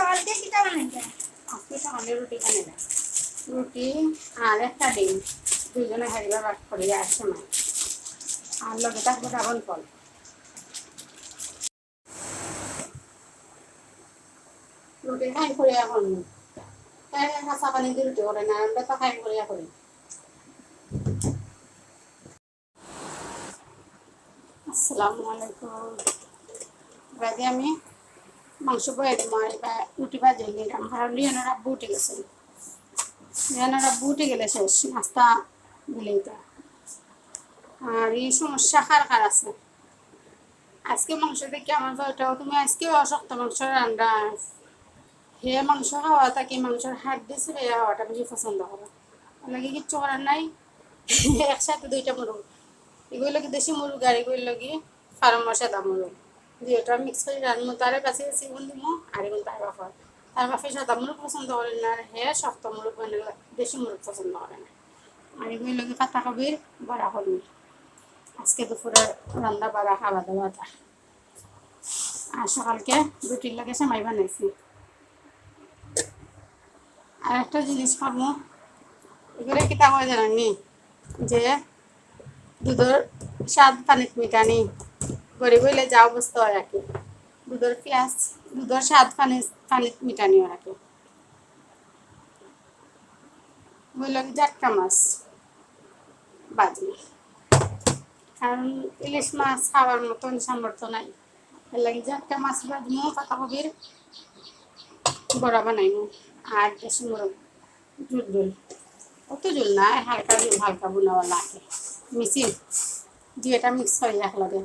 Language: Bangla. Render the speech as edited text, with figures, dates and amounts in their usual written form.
সকালকে কিটা বানাইছে? আজকে সকালে রুটি বানাইলাম। রুটি আর একটা ডিম, দুজনে হারিবার ভাগ করে আর সময় আর লগে থাকবে ড্রাগন ফল। রুটি খাই করে এখন কাঁচা পানি দিয়ে রুটি করে না, আমরা তো খাই করে করি। আসসালামু আলাইকুম। রাতে আমি মাংস বয়ে দিব আর রুটি ভাজিয়ে নিলাম, কারণ লিয়ানোর আব্বু উঠে গেছে। লিয়ানোর আব্বু উঠে গেলে শেষ নাস্তা দিলেই তো। আর এই সমস্যা কার আছে আজকে মাংস দেখে আমার ওটাও তুমি আজকেও অশক্ত মাংস রান্না হে মাংস খাওয়া থাকি মাংসের হাত দিয়েছে খাওয়াটা বেশি পছন্দ করে লাগে কিচ্ছু করার নাই। একসাথে দুইটা মুরগ, এগুলো কি দেশি মুরগ আর এগুলো কি ফার্মের সাদা মুরগ, দুইটা মিক্স করে রান্না তার কাছে চিগুন দিব আর এগুলো তার বাপে সাদা মুরগ পছন্দ করে না, আর হে শক্ত মুরগ মানে দেশি মুরগ পছন্দ করে না। আর এগুলো কি পাতা কবির বাড়া করবি আজকে দুপুরে রান্না বাড়া খাওয়া দাওয়া। আর সকালকে রুটির লাগে সেমাই বানাইছি। আর একটা জিনিস খাবো, এগুলো কিতা হয় জানি যে দুধের স্বাদ পানিত মিটানি গড়ি বইলে যা অবস্থা হয় আর কি, দুধের পেঁয়াজ দুধের স্বাদ পানিত মিটানি আর কি। বলল জাটকা মাছ বাজি, কারণ ইলিশ মাছ খাওয়ার মতন সামর্থ্য নাই, এর লাগে জাটকা মাছ বাজমো পাতাকপির বড়া বানাইমু আর দেশি মুরগ ঝুল ঝুল, অত ঝুল না হালকা ঝুল হালকা বোনাওয়ালা আছে মিশিয়ে দুইটা মিক্স হয়ে এক লাগে।